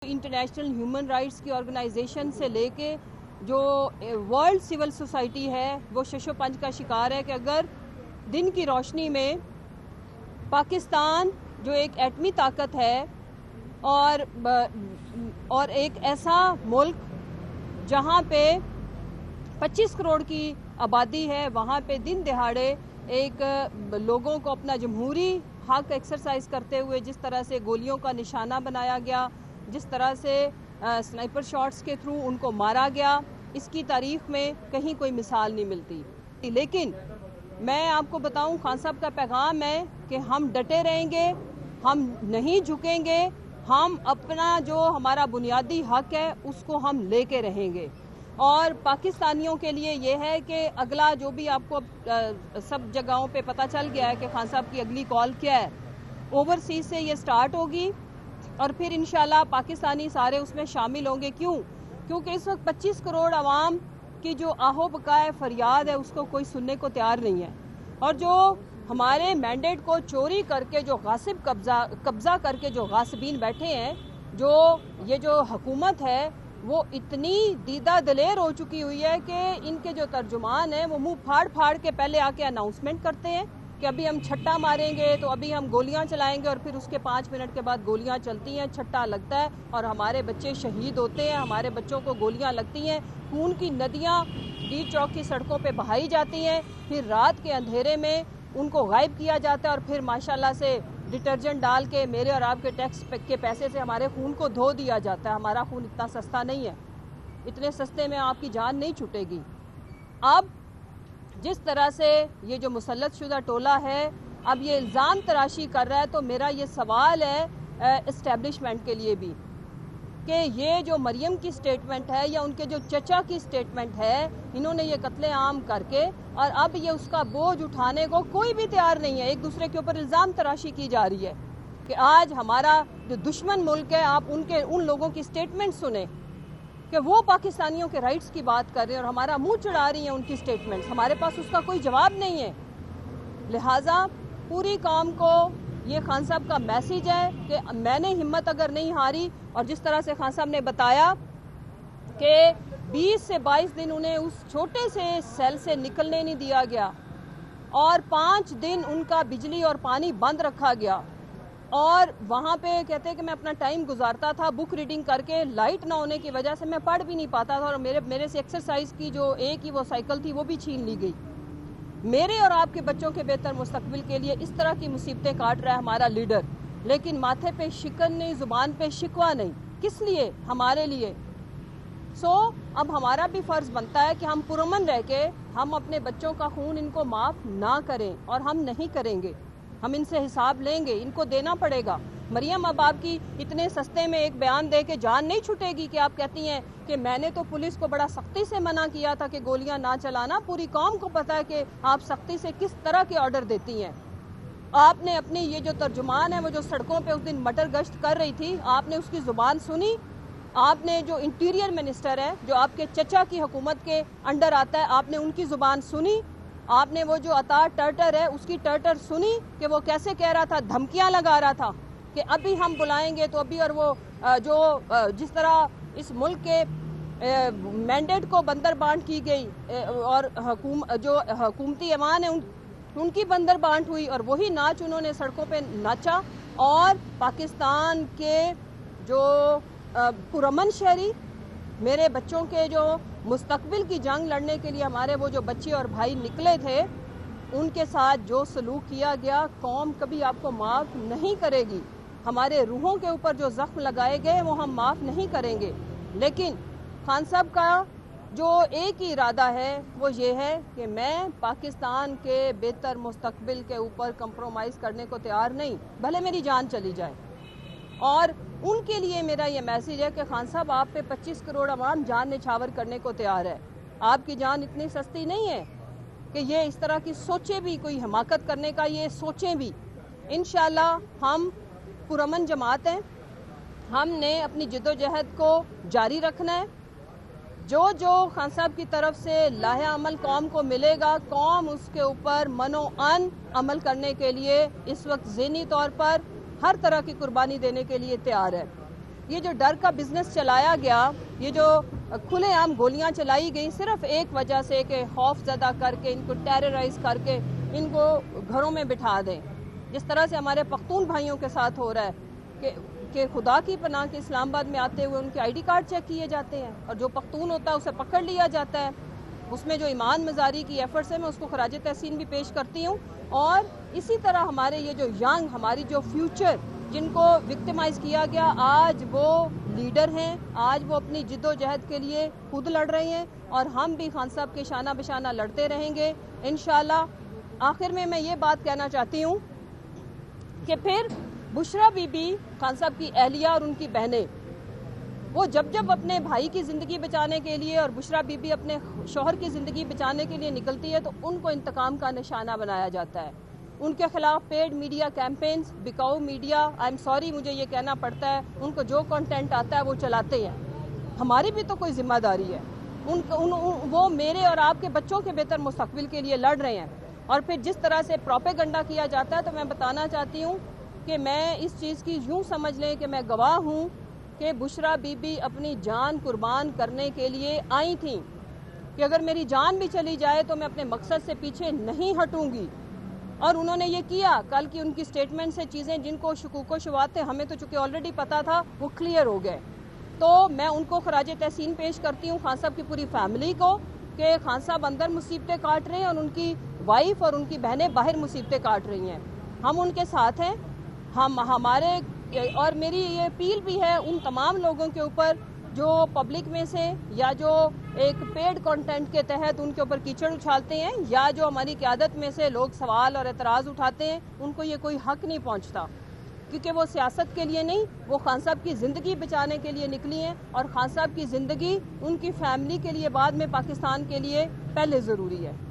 International human rights की organisation से लेके जो वर्ल्ड सिविल सोसाइटी है वो शशोपंज का शिकार है कि अगर दिन की रोशनी में पाकिस्तान जो एक एटमी ताकत है और एक ऐसा मुल्क जहां पे 25 करोड़ की आबादी है, वहां पे दिन दिहाड़े एक लोगों को अपना जमहूरी हक एक्सरसाइज करते हुए जिस तरह से गोलियों का निशाना बनाया गया, जिस तरह से स्नाइपर शॉट्स के थ्रू उनको मारा गया, इसकी तारीख में कहीं कोई मिसाल नहीं मिलती। लेकिन मैं आपको बताऊं, खान साहब का पैगाम है कि हम डटे रहेंगे, हम नहीं झुकेंगे, हम अपना जो हमारा बुनियादी हक है उसको हम लेके रहेंगे। और पाकिस्तानियों के लिए ये है कि अगला जो भी आपको सब जगहों पे पता चल गया है कि खान साहब की अगली कॉल क्या है, ओवरसीज से ये स्टार्ट होगी और फिर इंशाल्लाह पाकिस्तानी सारे उसमें शामिल होंगे। क्योंकि इस वक्त 25 करोड़ आवाम की जो आहो बकाए फरियाद है उसको कोई सुनने को तैयार नहीं है। और जो हमारे मैंडेट को चोरी करके जो गासिब कब्जा करके जो गासिबीन बैठे हैं, जो हुकूमत है वो इतनी दीदा दलेर हो चुकी हुई है कि इनके जो तर्जुमान हैं वो मुंह फाड़ फाड़ के पहले आके अनाउंसमेंट करते हैं कि अभी हम छट्टा मारेंगे, तो अभी हम गोलियां चलाएंगे, और फिर उसके 5 मिनट के बाद गोलियां चलती हैं, छट्टा लगता है और हमारे बच्चे शहीद होते हैं, हमारे बच्चों को गोलियां लगती हैं, खून की नदियां डी चौक की सड़कों पे बहाई जाती हैं, फिर रात के अंधेरे में उनको गायब किया जाता है और फिर माशाल्लाह से डिटर्जेंट डाल के मेरे और आपके टैक्स के पैसे से हमारे खून को धो दिया जाता है। हमारा खून इतना सस्ता नहीं है, इतने सस्ते में आपकी जान नहीं छूटेगी। अब जिस तरह से ये जो मुसल्लत शुदा टोला है अब ये इल्ज़ाम तराशी कर रहा है, तो मेरा ये सवाल है इस्टेब्लिशमेंट के लिए भी कि ये जो मरियम की स्टेटमेंट है या उनके जो चचा की स्टेटमेंट है, इन्होंने ये कत्ले-आम करके और अब ये उसका बोझ उठाने को कोई भी तैयार नहीं है। एक दूसरे के ऊपर इल्ज़ाम तराशी की जा रही है कि आज हमारा जो दुश्मन मुल्क है, आप उन लोगों की स्टेटमेंट सुने कि वो पाकिस्तानियों के राइट्स की बात कर रहे हैं और हमारा मुंह चढ़ा रही हैं उनकी स्टेटमेंट्स, हमारे पास उसका कोई जवाब नहीं है। लिहाजा पूरी कौम को ये खान साहब का मैसेज है कि मैंने हिम्मत अगर नहीं हारी, और जिस तरह से खान साहब ने बताया कि 20 से 22 दिन उन्हें उस छोटे से सेल से निकलने नहीं दिया गया और 5 दिन उनका बिजली और पानी बंद रखा गया, और वहाँ पे कहते हैं कि मैं अपना टाइम गुजारता था बुक रीडिंग करके, लाइट ना होने की वजह से मैं पढ़ भी नहीं पाता था और मेरे से एक्सरसाइज की जो एक ही वो साइकिल थी वो भी छीन ली गई। मेरे और आपके बच्चों के बेहतर मुस्तकबिल के लिए इस तरह की मुसीबतें काट रहा है हमारा लीडर, लेकिन माथे पे शिकन नहीं, जुबान पे शिकवा नहीं। किस लिए? हमारे लिए। अब हमारा भी फर्ज बनता है कि हम पुरअमन रह के हम अपने बच्चों का खून इनको माफ ना करें, और हम नहीं करेंगे। हम इनसे हिसाब लेंगे, इनको देना पड़ेगा। मरियम अब आपकी इतने सस्ते में एक बयान दे के जान नहीं छूटेगी कि आप कहती हैं कि मैंने तो पुलिस को बड़ा सख्ती से मना किया था कि गोलियां ना चलाना। पूरी कौम को पता है कि आप सख्ती से किस तरह के ऑर्डर देती हैं। आपने अपनी ये जो तर्जुमान है वो जो सड़कों पे उस दिन मटर गश्त कर रही थी, आपने उसकी जुबान सुनी? आपने जो इंटीरियर मिनिस्टर है जो आपके चचा की हुकूमत के अंडर आता है, आपने उनकी जुबान सुनी? आपने वो जो अतार टर्टर है उसकी टर्टर सुनी कि वो कैसे कह रहा था, धमकियां लगा रहा था कि अभी हम बुलाएंगे तो अभी, और वो जिस तरह इस मुल्क के मैंडेट को बंदर बांट की गई और जो हुकूमती ऐवान है उनकी बंदर बांट हुई, और वही नाच उन्होंने सड़कों पे नाचा। और पाकिस्तान के जो पुरअमन शहरी, मेरे बच्चों के जो मुस्तकबिल की जंग लड़ने के लिए हमारे वो जो बच्चे और भाई निकले थे, उनके साथ जो सलूक किया गया, कौम कभी आपको माफ़ नहीं करेगी। हमारे रूहों के ऊपर जो जख्म लगाए गए वो हम माफ़ नहीं करेंगे। लेकिन खान साहब का जो एक ही इरादा है वो ये है कि मैं पाकिस्तान के बेहतर मुस्तकबिल के ऊपर कंप्रोमाइज़ करने को तैयार नहीं, भले मेरी जान चली जाए। और उनके लिए मेरा ये मैसेज है कि खान साहब, आप पे 25 करोड़ अवाम जान निछावर करने को तैयार है। आपकी जान इतनी सस्ती नहीं है कि ये इस तरह की सोचे भी, कोई हमाकत करने का ये सोचें भी। इंशाल्लाह हम पुरअमन जमात हैं, हमने अपनी जिद्दोजहद को जारी रखना है। जो खान साहब की तरफ से लाहे अमल कौम को मिलेगा, कौम उसके ऊपर मनो अन अमल करने के लिए इस वक्त ज़हनी तौर पर हर तरह की कुर्बानी देने के लिए तैयार है। یہ جو ڈر کا بزنس چلایا گیا، یہ جو کھلے عام گولیاں چلائی گئی صرف ایک وجہ سے کہ خوف زدہ کر کے ان کو ٹیررائز کر کے ان کو گھروں میں بٹھا دیں، جس طرح سے ہمارے پختون بھائیوں کے ساتھ ہو رہا ہے کہ خدا کی پناہ کے اسلام آباد میں آتے ہوئے ان کے آئی ڈی کارڈ چیک کیے جاتے ہیں اور جو پختون ہوتا ہے اسے پکڑ لیا جاتا ہے۔ اس میں جو ایمان مزاری کی ایفرٹس ہے میں اس کو خراج تحسین بھی پیش کرتی ہوں، اور اسی طرح ہمارے یہ جو ینگ ہماری جو فیوچر جن کو وکٹمائز کیا گیا، آج وہ لیڈر ہیں، آج وہ اپنی جد و جہد کے لیے خود لڑ رہے ہیں اور ہم بھی خان صاحب کے شانہ بشانہ لڑتے رہیں گے انشاءاللہ۔ آخر میں یہ بات کہنا چاہتی ہوں کہ پھر بشرا بی بی خان صاحب کی اہلیہ اور ان کی بہنیں وہ جب اپنے بھائی کی زندگی بچانے کے لیے اور بشرا بی بی اپنے شوہر کی زندگی بچانے کے لیے نکلتی ہے تو ان کو انتقام کا نشانہ بنایا جاتا ہے۔ ان کے خلاف پیڈ میڈیا کیمپینز، بکاؤ میڈیا، آئی ایم سوری مجھے یہ کہنا پڑتا ہے، ان کو جو کنٹینٹ آتا ہے وہ چلاتے ہیں۔ ہماری بھی تو کوئی ذمہ داری ہے، وہ میرے اور آپ کے بچوں کے بہتر مستقبل کے لیے لڑ رہے ہیں، اور پھر جس طرح سے پروپیگنڈا کیا جاتا ہے تو میں بتانا چاہتی ہوں کہ میں اس چیز کی یوں سمجھ لیں کہ میں گواہ ہوں کہ بشرا بی بی اپنی جان قربان کرنے کے لیے آئی تھیں کہ اگر میری جان بھی چلی جائے تو میں اپنے مقصد سے پیچھے نہیں ہٹوں گی، اور انہوں نے یہ کیا۔ کل کی ان کی سٹیٹمنٹ سے چیزیں جن کو شکوک و شبہات تھے ہمیں تو چونکہ آلریڈی پتا تھا وہ کلیئر ہو گئے، تو میں ان کو خراج تحسین پیش کرتی ہوں خان صاحب کی پوری فیملی کو کہ خان صاحب اندر مصیبتیں کاٹ رہے ہیں اور ان کی وائف اور ان کی بہنیں باہر مصیبتیں کاٹ رہی ہیں، ہم ان کے ساتھ ہیں۔ ہمارے اور میری یہ اپیل بھی ہے ان تمام لوگوں کے اوپر جو پبلک میں سے یا جو ایک پیڈ کنٹینٹ کے تحت ان کے اوپر کیچڑ اچھالتے ہیں یا جو ہماری قیادت میں سے لوگ سوال اور اعتراض اٹھاتے ہیں، ان کو یہ کوئی حق نہیں پہنچتا، کیونکہ وہ سیاست کے لیے نہیں، وہ خان صاحب کی زندگی بچانے کے لیے نکلی ہیں، اور خان صاحب کی زندگی ان کی فیملی کے لیے بعد میں پاکستان کے لیے پہلے ضروری ہے۔